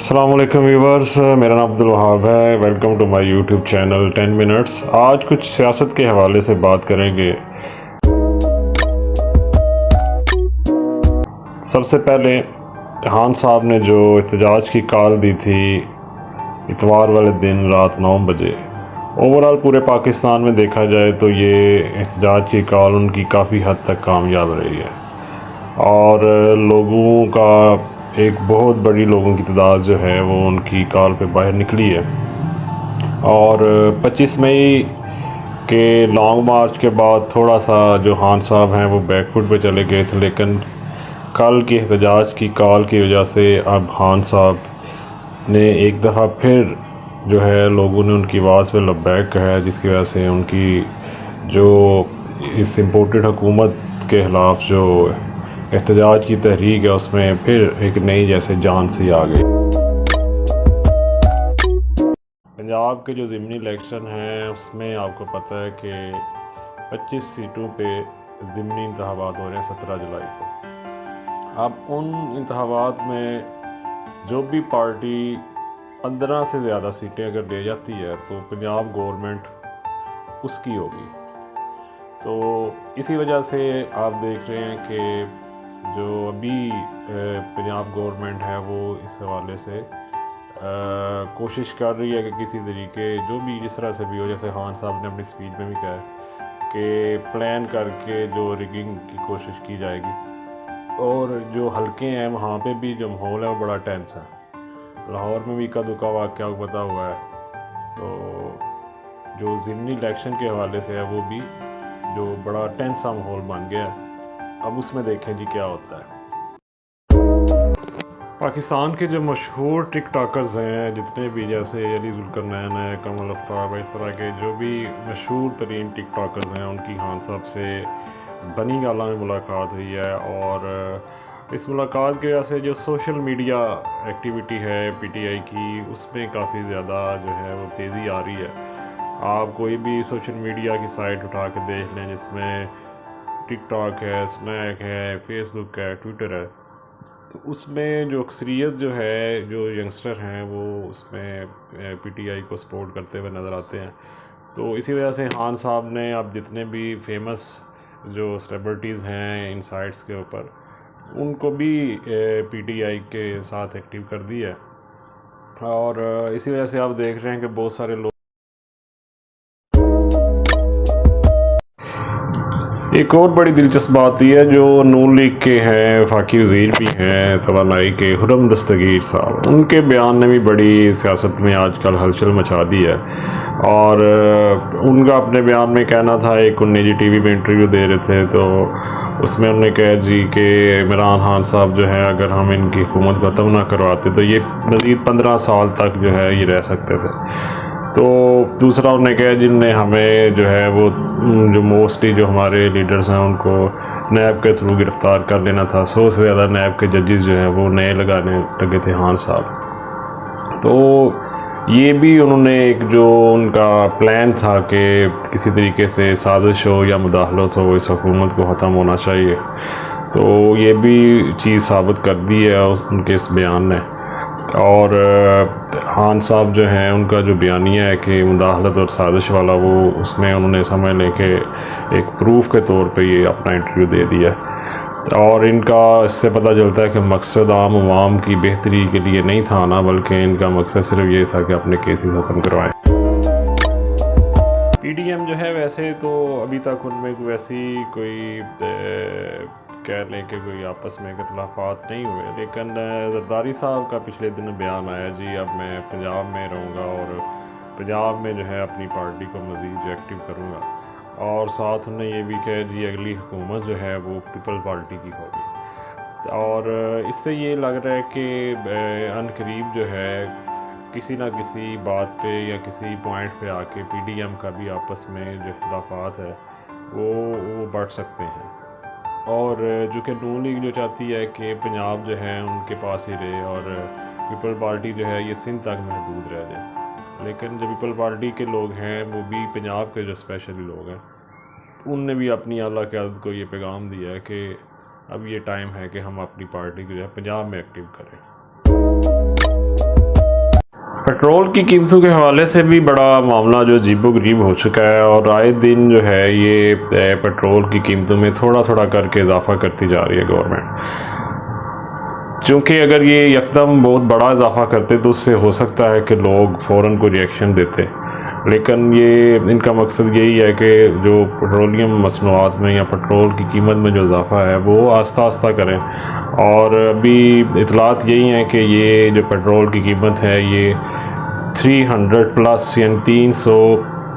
अस्सलाम वालेकुम व्यूवर्स, मेरा नाम अब्दुल वहाब है। Welcome to my YouTube channel 10 minutes. आज कुछ सियासत के हवाले से बात करेंगे। सबसे पहले खान साहब ने जो एहतजाज की कॉल दी थी इतवार वाले दिन रात 9 बजे, ओवरऑल पूरे पाकिस्तान में देखा जाए तो ये एहतजाज की कॉल उनकी काफ़ी हद तक कामयाब रही है और लोगों का एक बहुत बड़ी लोगों की तादाद जो है वो उनकी कॉल पे बाहर निकली है। और 25 मई के लॉन्ग मार्च के बाद थोड़ा सा जो खान साहब हैं वो बैकफुट पे चले गए थे, लेकिन कल की एहतजाज की कॉल की वजह से अब खान साहब ने एक दफ़ा फिर जो है लोगों ने उनकी आवाज़ पे लब्बैक कहा है, जिसकी वजह से उनकी जो इस इम्पोर्टेड हुकूमत के ख़िलाफ़ जो एहतजाज की तहरीक है उसमें फिर एक नई जैसे जान सी आ गई। पंजाब के जो ज़िमनी इलेक्शन हैं उसमें आपको पता है कि 25 सीटों पे ज़िमनी इंतखाबात हो रहे हैं 17 जुलाई को। अब उन इंतखाबात में जो भी पार्टी 15 से ज़्यादा सीटें अगर ले जाती है तो पंजाब गवर्नमेंट उसकी होगी। तो इसी वजह से आप देख रहे हैं कि जो अभी पंजाब गवर्नमेंट है वो इस हवाले से कोशिश कर रही है कि किसी तरीके जो भी जिस तरह से भी हो, जैसे खान साहब ने अपनी स्पीच में भी कहा है कि प्लान करके जो रिगिंग की कोशिश की जाएगी। और जो हल्के हैं वहाँ पे भी जो माहौल है वो बड़ा टेंस है। लाहौर में भी इक्का दुक्का वाक़या पता हुआ है। तो जो ज़िमनी इलेक्शन के हवाले से है वो भी जो बड़ा टेंस सा माहौल बन गया है। अब उसमें देखें जी क्या होता है। पाकिस्तान के जो मशहूर टिक टॉकर्स हैं जितने भी, जैसे अली जुल्करनैन है, कमल आफ्ताब है, इस तरह के जो भी मशहूर तरीन टिक टॉकर्स हैं उनकी खान साहब से बनी गाला में मुलाकात हुई है। और इस मुलाकात की वजह से जो सोशल मीडिया एक्टिविटी है पीटीआई की उसमें काफ़ी ज़्यादा जो है वो तेज़ी आ रही है। आप कोई भी सोशल मीडिया की साइट उठा के देख लें जिसमें टिकटॉक है, स्नैक है, फेसबुक है, ट्विटर है, तो उसमें जो अक्सरियत जो है जो यंगस्टर हैं वो उसमें पीटीआई को सपोर्ट करते हुए नज़र आते हैं। तो इसी वजह से खान साहब ने अब जितने भी फेमस जो सेलिब्रिटीज़ हैं इन साइट्स के ऊपर उनको भी पीटीआई के साथ एक्टिव कर दिया है। और इसी वजह से आप देख रहे हैं कि बहुत सारे लोग। एक और बड़ी दिलचस्प बात यह है जो नून लीग के हैं वफाकी वज़ीर भी हैं तवानाई के खुर्रम दस्तगीर साहब, उनके बयान ने भी बड़ी सियासत में आजकल हलचल मचा दी है। और उनका अपने बयान में कहना था, एक निजी टीवी में इंटरव्यू दे रहे थे तो उसमें उन्होंने कहा जी कि इमरान खान साहब जो है अगर हम इनकी हुकूमत ख़त्म ना करवाते तो ये मज़ीद 15 साल तक जो है ये रह सकते थे। तो दूसरा उन्होंने कहा जिनने हमें जो है वो जो मोस्टली जो हमारे लीडर्स हैं उनको नैब के थ्रू गिरफ़्तार कर लेना था। 100 से ज़्यादा नैब के जजेस जो हैं वो नए लगाने लगे थे खान साहब। तो ये भी उन्होंने एक जो उनका प्लान था कि किसी तरीके से साजिश हो या मुदाखलत हो इस हुकूमत को ख़त्म होना चाहिए, तो ये भी चीज़ साबित कर दी है उनके इस बयान ने। और खान साहब जो हैं उनका जो बयानिया है कि मुदाखलत और साजिश वाला, वो उसमें उन्होंने समझ लें कि एक प्रूफ के तौर पे ये अपना इंटरव्यू दे दिया। और इनका इससे पता चलता है कि मकसद आम अवाम की बेहतरी के लिए नहीं था ना, बल्कि इनका मकसद सिर्फ ये था कि अपने केसेस ख़त्म करवाएं। पीडीएम जो है वैसे तो अभी तक उनमें वैसी कोई कह लें कि कोई आपस में इख्तलाफात नहीं हुए, लेकिन जरदारी साहब का पिछले दिन बयान आया जी अब मैं पंजाब में रहूँगा और पंजाब में जो है अपनी पार्टी को मज़ीद एक्टिव करूँगा। और साथ उन्होंने ये भी कहा जी अगली हुकूमत जो है वो पीपल पार्टी की होगी। और इससे ये लग रहा है कि अनकरीब जो है किसी ना किसी बात पे या किसी पॉइंट पे आके पीडीएम का भी आपस में जो इख्तलाफात है वो बढ़ सकते हैं। और जो कि नून लीग जो चाहती है कि पंजाब जो है उनके पास ही रहे और पीपल पार्टी जो है ये सिंध तक महदूद रह जाए। लेकिन जो पीपल पार्टी के लोग हैं वो भी पंजाब के जो स्पेशली लोग हैं उनने भी अपनी आला क़यादत को ये पैगाम दिया है कि अब ये टाइम है कि हम अपनी पार्टी को जो है पंजाब में एक्टिव करें। पेट्रोल की कीमतों के हवाले से भी बड़ा मामला जो अजीबोगरीब हो चुका है और आए दिन जो है ये पेट्रोल की कीमतों में थोड़ा थोड़ा करके इजाफा करती जा रही है गवर्नमेंट। क्योंकि अगर ये यकदम बहुत बड़ा इजाफा करते तो उससे हो सकता है कि लोग फ़ौरन को रिएक्शन देते, लेकिन ये इनका मकसद यही है कि जो पेट्रोलियम मसनूआत में या पेट्रोल की कीमत में जो इजाफा है वो आस्ता आस्ता करें। और अभी इतलात यही हैं कि ये जो पेट्रोल की कीमत है ये 300 प्लस यानी 300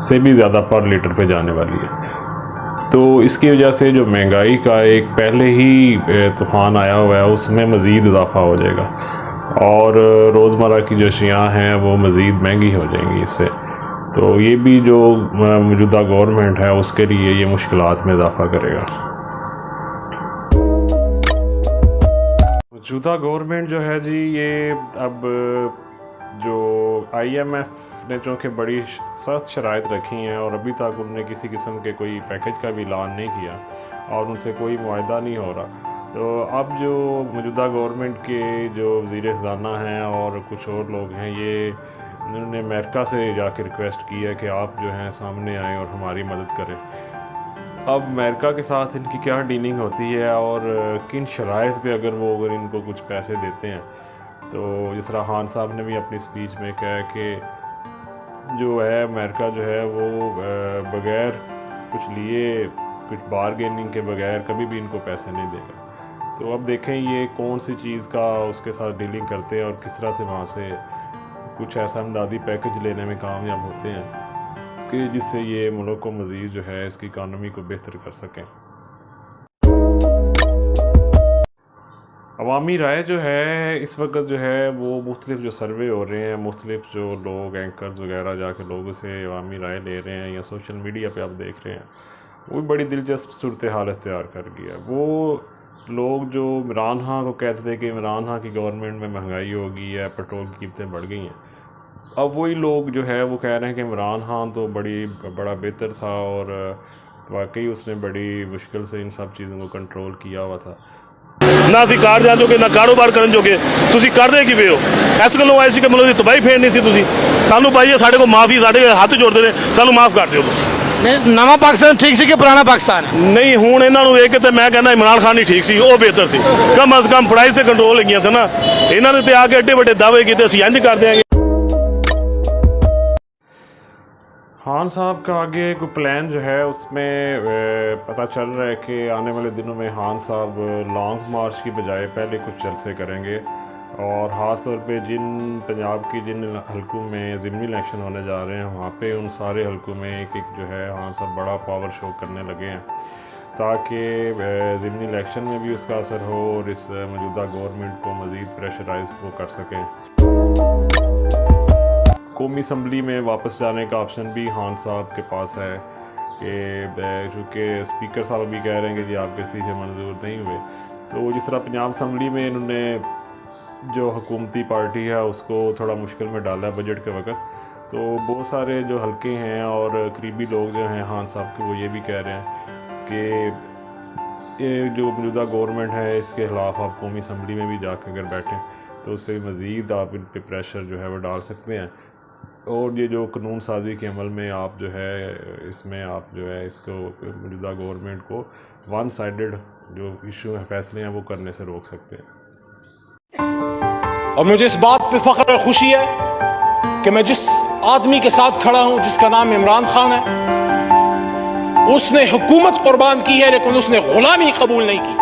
से भी ज़्यादा पर लीटर पे जाने वाली है। तो इसकी वजह से जो महंगाई का एक पहले ही तूफ़ान आया हुआ है उसमें मज़ीद इजाफा हो जाएगा और रोज़मर्रा की जो अशियाँ हैं वो मज़ीद महंगी हो जाएंगी इससे। तो ये भी जो मौजूदा गवर्नमेंट है उसके लिए ये मुश्किलात में इजाफा करेगा। मौजूदा गवर्नमेंट जो है जी ये अब जो IMF ने चूँकि बड़ी सख्त शराइत रखी हैं और अभी तक उन्होंने किसी किस्म के कोई पैकेज का भी ऐलान नहीं किया और उनसे कोई मुआहदा नहीं हो रहा, तो अब जो मौजूदा गवर्नमेंट के जो वज़ीर ख़ज़ाना हैं और कुछ और लोग हैं ये उन्होंने अमेरिका से जाके रिक्वेस्ट की है कि आप जो हैं सामने आएँ और हमारी मदद करें। अब अमेरिका के साथ इनकी क्या डीलिंग होती है और किन शराइत पे अगर इनको कुछ पैसे देते हैं, तो जिस तरह खान साहब ने भी अपनी स्पीच में कहा है कि जो है अमेरिका जो है वो बग़ैर कुछ लिए कुछ बारगेनिंग के बगैर कभी भी इनको पैसे नहीं देगा। तो अब देखें ये कौन सी चीज़ का उसके साथ डीलिंग करते हैं और किस तरह से वहाँ से कुछ ऐसा इमदादी पैकेज लेने में कामयाब होते हैं कि जिससे ये मुल्क को मज़ीद जो है इसकी इकानमी को बेहतर कर सकें। अवामी राय जो है इस वक्त जो है वो मुख्तलिफ जो सर्वे हो रहे हैं, मुख्तलिफ जो लोग एंकर्स वगैरह जाके लोगों से अवामी राय ले रहे हैं या सोशल मीडिया पे आप देख रहे हैं, वो बड़ी दिलचस्प सूरत हाल इख्तियार कर गया। वो लोग जो इमरान खान को कहते थे कि इमरान खान की गवर्नमेंट में महंगाई होगी या पेट्रोल की कीमतें बढ़ गई हैं, अब वही लोग जो है वो कह रहे हैं कि इमरान खान तो बड़ा बेहतर था और वाकई उसने बड़ी मुश्किल से इन सब चीज़ों को कंट्रोल किया हुआ था। ना ਅਸੀਂ ਕਾਰ ਜਾਣ ਜੋਗੇ ਨਾ ਕਾਰੋਬਾਰ ਕਰਨ ਜੋਗੇ, ਤੁਸੀਂ ਕਰਦੇ ਕਿਵੇਂ ਹੋ? ਇਸ ਗੱਲੋਂ ਆਏ ਸੀ ਕਿ ਮਤਲਬ ਤਬਾਹੀ ਫੇਰਨੀ ਸੀ ਤੁਸੀਂ ਸਾਨੂੰ ਪਾਈਏ, ਸਾਡੇ ਕੋਲ ਮਾਫੀ, ਸਾਡੇ ਹੱਥ ਜੋੜਦੇ ਨੇ, ਸਾਨੂੰ ਮਾਫ ਕਰ ਦਿਓ ਤੁਸੀਂ। ਨਵਾਂ ਪਾਕਿਸਤਾਨ ਠੀਕ ਸੀ ਕਿ ਪੁਰਾਣਾ ਪਾਕਿਸਤਾਨ? ਨਹੀਂ ਹੁਣ ਇਹਨਾਂ ਨੂੰ ਵੇਖ ਕੇ ਤੇ ਮੈਂ ਕਹਿੰਦਾ ਇਮਰਾਨ ਖਾਨ ਹੀ ਠੀਕ ਸੀ, ਉਹ ਬਿਹਤਰ ਸੀ। ਕਮ ਅਜ਼ ਕਮ ਪ੍ਰਾਈਸ ਤੇ ਕੰਟਰੋਲ ਹੈਗੀਆਂ ਸੀ ਨਾ, ਇਹਨਾਂ ਦੇ ਤੇ ਆ ਕੇ ਐਡੇ ਵੱਡੇ ਦਾਅਵੇ ਕੀਤੇ ਅਸੀਂ ਇੰਜ ਕਰ ਦਿਆਂਗੇ। खान साहब का आगे कोई प्लान जो है उसमें पता चल रहा है कि आने वाले दिनों में खान साहब लॉन्ग मार्च की बजाय पहले कुछ जलसे करेंगे और ख़ास तौर पे पंजाब की जिन हलकों में ज़िमनी इलेक्शन होने जा रहे हैं वहाँ पे उन सारे हलकों में एक जो है खान साहब बड़ा पावर शो करने लगे हैं ताकि ज़िमनी इलेक्शन में भी उसका असर हो और इस मौजूदा गवर्नमेंट को मज़ीद प्रेशराइज वो कर सकें। कौमी असम्बली में वापस जाने का ऑप्शन भी खान साहब के पास है कि चूँकि स्पीकर साहब भी कह रहे हैं कि जी आपके इस्तीफे मंजूर नहीं हुए, तो जिस तरह पंजाब असम्बली में इन्होंने जो हुकूमती पार्टी है उसको थोड़ा मुश्किल में डाला है बजट के वक्त, तो बहुत सारे जो हल्के हैं और करीबी लोग जो हैं खान साहब के वो ये भी कह रहे हैं कि ये जो मौजूदा गवर्नमेंट है इसके ख़िलाफ़ आप कौमी असम्बली में भी जाकर अगर बैठें तो उससे मज़ीद आप इन पर प्रेशर जो है वो डाल सकते हैं और ये जो कानून साजी के अमल में आप जो है इसमें आप जो है इसको मौजूदा गवर्नमेंट को वन साइडेड जो इशू है फैसले हैं वो करने से रोक सकते हैं। और मुझे इस बात पे फ़ख्र और खुशी है कि मैं जिस आदमी के साथ खड़ा हूं जिसका नाम इमरान खान है, उसने हुकूमत कुर्बान की है लेकिन उसने गुलामी कबूल नहीं की।